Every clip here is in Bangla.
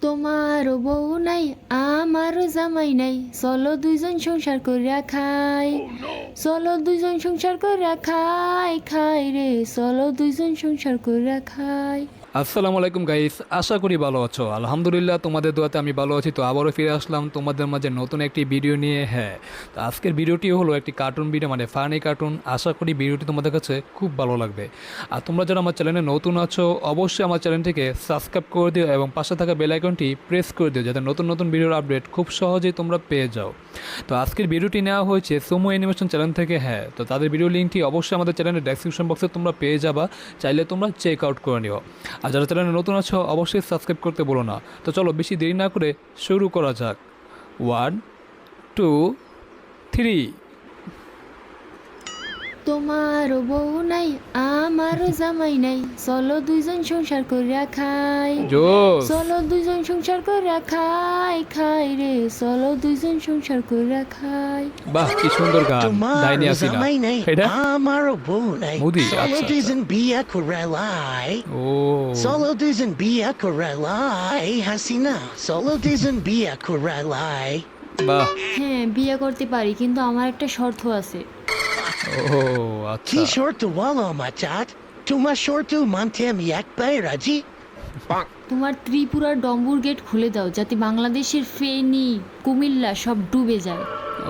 তোমারও বউ নাই আমারও জামাই নাই, চলো দুইজন সংসার কইরা খাই। চলো দুইজন সংসার কইরা খাই, খাই রে চলো দুইজন সংসার কইরা খাই। আসসালামু আলাইকুম গাইস, আশা করি ভালো আছো। আলহামদুলিল্লাহ, তোমাদের দোয়াতে আমি ভালো আছি। তো আবারও ফিরে আসলাম তোমাদের মাঝে নতুন একটি ভিডিও নিয়ে। তো আজকের ভিডিওটি হলো একটি কার্টুন ভিডিও, মানে ফানি কার্টুন। আশা করি ভিডিওটি তোমাদের কাছে খুব ভালো লাগবে। আর তোমরা যারা আমার চ্যানেলে নতুন আছো অবশ্যই আমার চ্যানেলটিকে সাবস্ক্রাইব করে দিও এবং পাশে থাকা বেল আইকনটি প্রেস করে দিও, যাতে নতুন নতুন ভিডিওর আপডেট খুব সহজেই তোমরা পেয়ে যাও। তো আজকের ভিডিওটি নেওয়া হয়েছে সুমো অ্যানিমেশন চ্যানেল থেকে। তো তাদের ভিডিও লিঙ্কটি অবশ্যই আমাদের চ্যানেলের ডেসক্রিপশন বক্সে তোমরা পেয়ে যাবা, চাইলে তোমরা চেক আউট করে নিও। আর যারা চ্যানেলে নতুন আছো অবশ্যই সাবস্ক্রাইব করতে বলো না। তো চলো বেশি দেরি না করে শুরু করা যাক। 1 2 3। তোমারও বউ নাই আমারও জামাই নাই, চলো দুইজন সংসার কইরা খাই। জোস। চলো দুইজন সংসার কইরা খাই, খাই রে চলো দুইজন সংসার কইরা খাই। বাহ, কি সুন্দর গান। ডাইনি তোমার আসিনা জামাই নাই এটা আমারও বউ নাই, মোদি, চলো আচ্ছা, দুইজন বিয়া করে লাই। ও চলো দুইজন বিয়া করে লাই হাসিনা, চলো দুইজন বিয়া করে লাই। বাহ, হ্যাঁ বিয়ে করতে পারি, কিন্তু আমার একটা শর্ত আছে। ও কি আচ্ছা। শর্ত বলো আমার চাঁদ? তোমার শর্ত মানতে আমি একবার রাজি। তোমার ত্রিপুরার ডম্বুর গেট খুলে দাও, যাতে বাংলাদেশের ফেনী কুমিল্লা সব ডুবে যায়।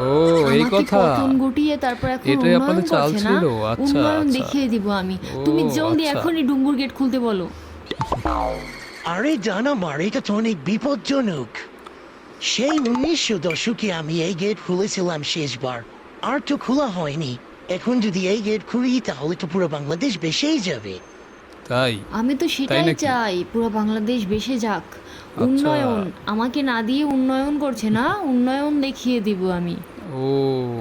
ও এই আমাকে কথা, পতন ঘটিয়ে তারপর এখন এটাই উন্নয়ন আপনাদের চাল করছে না, ছিল। আচ্ছা উন্নয়ন আচ্ছা। দেখিয়ে দিব আমি। ও, তুমি জলদি আচ্ছা। এখনই ডুম্বুর গেট খুলতে বলো। আরে জানো আমার এটা তো অনেক বিপজ্জনক। সেই 1900 দশকে আমি এই গেট খুলেছিলাম শেষবার, আর তো খোলা হয়নি। এখন যদি এই গেট খুলি তাহলে তো পুরো বাংলাদেশ বেসেই যাবে। তাই আমি তো সেটাই নাকি? চাই, পুরো বাংলাদেশ বেসে যাক। উন্নয়ন আমাকে না দিয়ে উন্নয়ন করছে না, উন্নয়ন দেখিয়ে দিব আমি। ও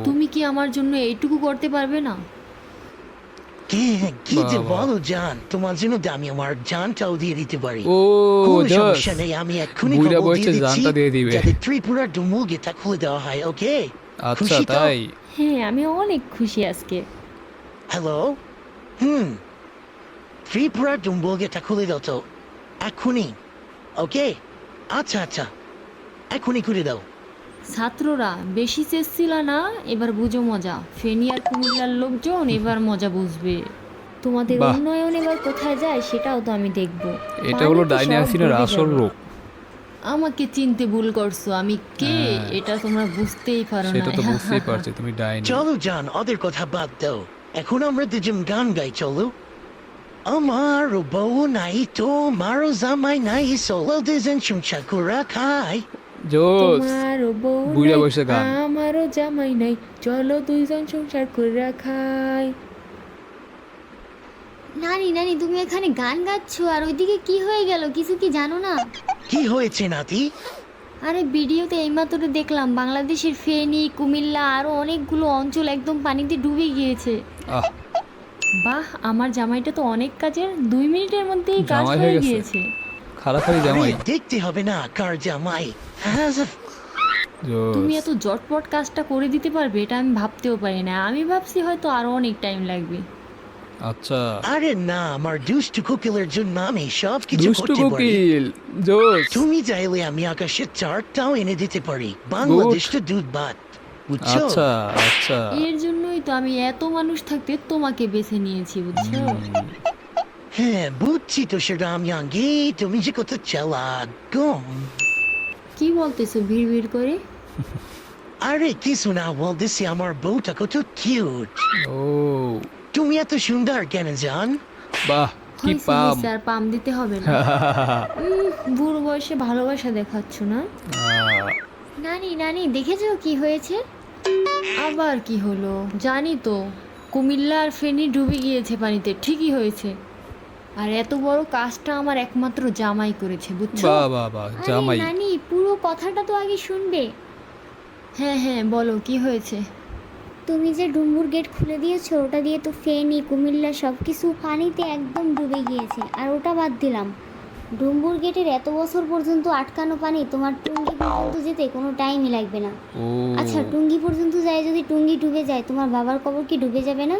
তুমি কি আমার জন্য এইটুকু করতে পারবে না? কি যে বাবা। বলো জান, তোমার জন্য আমি আমার জানটাও দিয়ে দিতে পারি। ও কোনো জাস্ট সমস্যা নেই, আমি এক্ষুনি বুইড়া খবর বয়সে দিয়ে দিচ্ছি জানটা দিয়ে দিবে। যাতে ত্রিপুরার ডুমুল গেটটা খুলে দেওয়া হয়। ওকে, আচ্ছা খুশি তো? তাই। হ্যাঁ আমি অনেক খুশি আজকে। হ্যালো, ত্রিপুরার ডুমুল গেটটা খুলে দাও তো এক্ষুনি। ওকে, আচ্ছা আচ্ছা, এক্ষুনি করে দাও। ছাত্ররা বেশি চেষ্ছিল না, এবার বুঝো মজা। ফেনী আর কুমিল্লার লোকজন এবার মজা বুঝবে। তোমাদের বাহ। উন্নয়ন এবার কোথায় যায় সেটাও তো আমি দেখব। এটা হলো পানিতে ডাইনি সব আসিনার ডুবে আসল যাবে। রূপ। আমাকে চিনতে ভুল করছো, আমি কে হ্যাঁ। এটা তোমরা বুঝতেই পারো না। সেটা তো বুঝতেই পারছি তুমি ডাইনি। চলো জান, ওদের কথা বাদ দাও, এখন আমরা দুজন গান গাই। চলো। আমার বউ নাই তো মারো জামাই নাই, চলো দুজন সংসার করে খাই। জোস। তোমারও বউ বুইড়া নাই বয়সে গান। আমারও জামাই নাই, চলো দুইজন সংসার করে খাই। নানি নানি তুমি এখানে গান গাচ্ছ, আর ওইদিকে কি হয়ে গেল কিছু কি জানো না? কি হয়েছে নাতি? আরে ভিডিওতে এইমাত্র দেখলাম বাংলাদেশের ফেনী কুমিল্লা আরো অনেকগুলো অঞ্চল একদম পানিতে ডুবে গিয়েছে। আহ, বাহ, আমার জামাইটা তো অনেক কাজের, 2 মিনিটের মধ্যেই কাজ জামাই হয়ে হয়ে গেছে। গিয়েছে। খারাখারি জামাই। আরে, দেখতে হবে না কার জামাই। হ্যাঁ, তুমি জোস। এত জটপট কাজটা করে দিতে পারবে এটা আমি ভাবতেও পারি না। আমি ভাবছি হয়তো আরো অনেক টাইম লাগবে। আচ্ছা, আরে না, আমার দুষ্টু কোকিলের জন্য আমি সব কিছু দুষ্টু করতে পারি। কোকিল। জোস। তুমি চাইলে আমি আকাশের চারটাও এনে দিতে পারি। বাংলাদেশ তো দুধ ভাত, বুঝছো? আচ্ছা আচ্ছা। এর জন্যই তো আমি এত মানুষ থাকতে তোমাকে বেছে নিয়েছি, বুঝছো? হ্যাঁ বুঝছি তো সেটা আমি আগে। তুমি যে কত চালাক গো। কি বলতেছো ভিড় করে? আরে কিছু না বলতেছি, আমার বউটা কত কিউট। ও তুমি এত সুন্দর কেন জান? বাহ, কি হয়েছে, পাম। হয়েছে, আর পাম দিতে হবে না। বুড়ো বয়সে ভালোবাসা দেখাচ্ছ না? নানি নানি দেখেছো কি হয়েছে? আবার কি হলো? জানি তো, কুমিল্লা আর ফেনী ডুবে গিয়েছে পানিতে, ঠিকই হয়েছে। আর এত বড় কাজটা আমার একমাত্র জামাই করেছে, বুঝছো? বাহ বাহ বাহ, আরে জামাই। নানি পুরো কথাটা তো আগে শুনবে। হ্যাঁ হ্যাঁ বলো কি হয়েছে। তুমি যে ডুম্বুর গেট খুলে দিয়েছো, ওটা দিয়ে তো ফেনী কুমিল্লা সব কিছু পানিতে একদম ডুবে গিয়েছে। আর ওটা বাদ দিলাম, ডুম্বুর গেটের এত বছর পর্যন্ত আটকানো পানি তোমার টুঙ্গি পর্যন্ত যেতে কোনো টাইমই লাগবে না। ও আচ্ছা টুঙ্গি পর্যন্ত যায়, যদি টুঙ্গি ডুবে যায় তোমার বাবার কবর কি ডুবে যাবে না?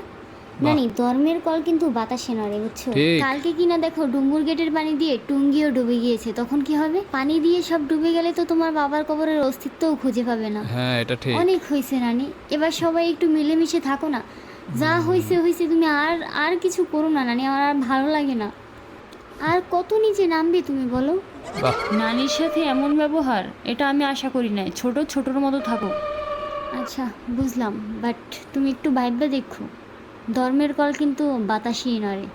নানি ধর্মের কল কিন্তু বাতাসে নড়ে বুঝছো। ঠিক। কালকে কিনা দেখো ডুম্বুর গেটের পানি দিয়ে টুঙ্গিও ডুবে গিয়েছে, তখন কি হবে? পানি দিয়ে সব ডুবে গেলে তো তোমার বাবার কবরের অস্তিত্বও খুঁজে পাবে না। হ্যাঁ এটা ঠিক। অনেক হয়েছে নানি, এবার সবাই একটু মিলেমিশে থাকো না। যা হয়েছে হয়েছে, তুমি আর আর কিছু করো না নানি, আমার আর ভালো লাগে না। আর কত নিচে নামবে তুমি বলো? বাহ, নানির সাথে এমন ব্যবহার এটা আমি আশা করি নাই। ছোটোর মতো থাকো। আচ্ছা বুঝলাম, বাট তুমি একটু ভাইবা দেখো, ধর্মের কল কিন্তু বাতাসেই নড়ে।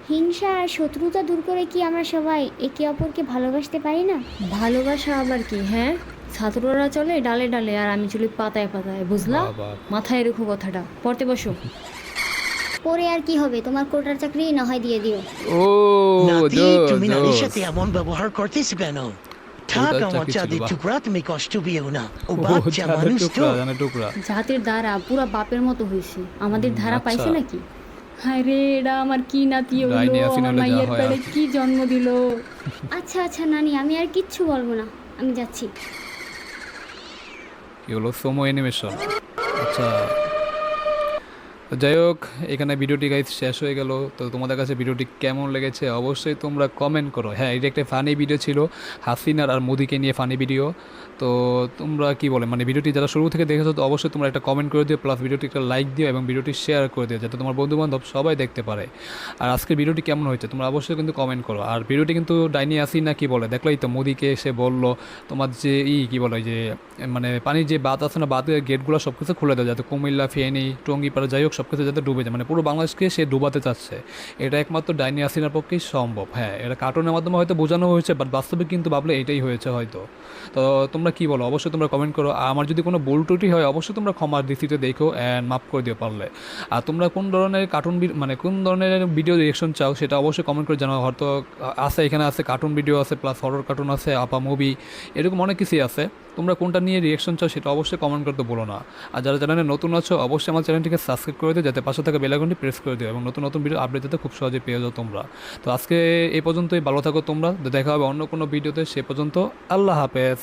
হিংসা আর শত্রুতা দূর করে কি আমরা সবাই একে অপরকে ভালোবাসতে পারি না? ভালোবাসা আবার কি? হ্যাঁ, ছাত্ররা চলে ডালে ডালে আর আমি চলি পাতায় পাতায়, বুঝলা? বাহ। মাথায় রেখো কথাটা। পড়তে বসো। পরে আর কি হবে, তোমার কোটার চাকরি না হয় দিয়ে দিও। ও নাতি তুমি নানির জোস। সাথে এমন ব্যবহার করতেছ কেন? থাক ওটার আমার চাকরি ছিল, চাঁদের বাহ। টুকরা, তুমি কষ্ট পেও না, ও ও বাচ্চা জানের মানুষ তো। টুকরা, জানের টুকরা। জাতের দ্বারা পুরা বাপের মতো হয়েছে, আমাদের ধারা আচ্ছা। পাইছে নাকি? হায় রে, এটা আমার কি নাতি হলো, ডাইনি আসিন আমার হলে যা মাইয়ের হয় পেটে আর। কি জন্ম দিল। আচ্ছা আচ্ছা নানি, আমি আর কিচ্ছু বলবো না, আমি যাচ্ছি। কি হলো? সোমো অ্যানিমেশন। আচ্ছা, তো যাই হোক, এখানে ভিডিওটি গাইজ শেষ হয়ে গেল। তো তোমাদের কাছে ভিডিওটি কেমন লেগেছে অবশ্যই তোমরা কমেন্ট করো। হ্যাঁ, এটা একটা ফানি ভিডিও ছিল, হাসিনার আর মোদিকে নিয়ে ফানি ভিডিও। তো তোমরা কি বলে, মানে ভিডিওটি যারা শুরু থেকে দেখেছো তো অবশ্যই তোমরা একটা কমেন্ট করে দিও, প্লাস ভিডিওটি একটা লাইক দিও এবং ভিডিওটি শেয়ার করে দিও, যাতে তোমার বন্ধুবান্ধব সবাই দেখতে পারে। আর আজকের ভিডিওটি কেমন হয়েছে তোমরা অবশ্যই কিন্তু কমেন্ট করো। আর ভিডিওটি কিন্তু ডাইনি হাসিনা কি বলে দেখলেই তো, মোদিকে এসে বললো তোমার যে কি বলে যে মানে পানির যে বাঁধ আছে না, বাঁধের গেটগুলো সব কিছু খুলে দেয়, যাতে কুমিল্লা, ফেনী, টঙ্গিপাড়া যাই হোক সব কিছু যাতে ডুবে যায়, মানে পুরো বাংলাদেশকে সে ডুবাতে চাচ্ছে। এটা একমাত্র ডাইনি হাসিনার পক্ষেই সম্ভব। হ্যাঁ, এটা কার্টুনের মাধ্যমে হয়তো বোঝানো হয়েছে, বাট বাস্তবে কিন্তু ভাবলে এটাই হয়েছে হয়তো। তো তোমরা কি বলো অবশ্যই তোমরা কমেন্ট করো। আর আমার যদি কোনো ভুল ত্রুটি হয় অবশ্যই তোমরা ক্ষমার দৃষ্টিতে দেখো অ্যান্ড মাফ করে দিও পারলে। আর তোমরা কোন ধরনের কার্টুন মানে কোন ধরনের ভিডিও রিয়েকশন চাও সেটা অবশ্যই কমেন্ট করে জানাও। হয়তো আছে, এখানে আছে কার্টুন ভিডিও আছে, প্লাস হরর কার্টুন আছে, আপা মুভি, এরকম অনেক কিছুই আছে। তোমরা কোনটা নিয়ে রিয়েকশন চাও সেটা অবশ্যই কমেন্ট করতে বলো না। আর যারা চ্যানেলে নতুন আছো অবশ্যই আমার চ্যানেলটিকে সাবস্ক্রাইব করে দিও, যাতে পাশে থাকা বেল আইকনটি প্রেস করে দিও এবং নতুন নতুন ভিডিও আপডেট যাতে খুব সহজে পেয়ে যাও তোমরা। তো আজকে এই পর্যন্তই, ভালো থাকো তোমরা, দেখা হবে অন্য কোনো ভিডিওতে। সে পর্যন্ত আল্লাহ হাফেজ।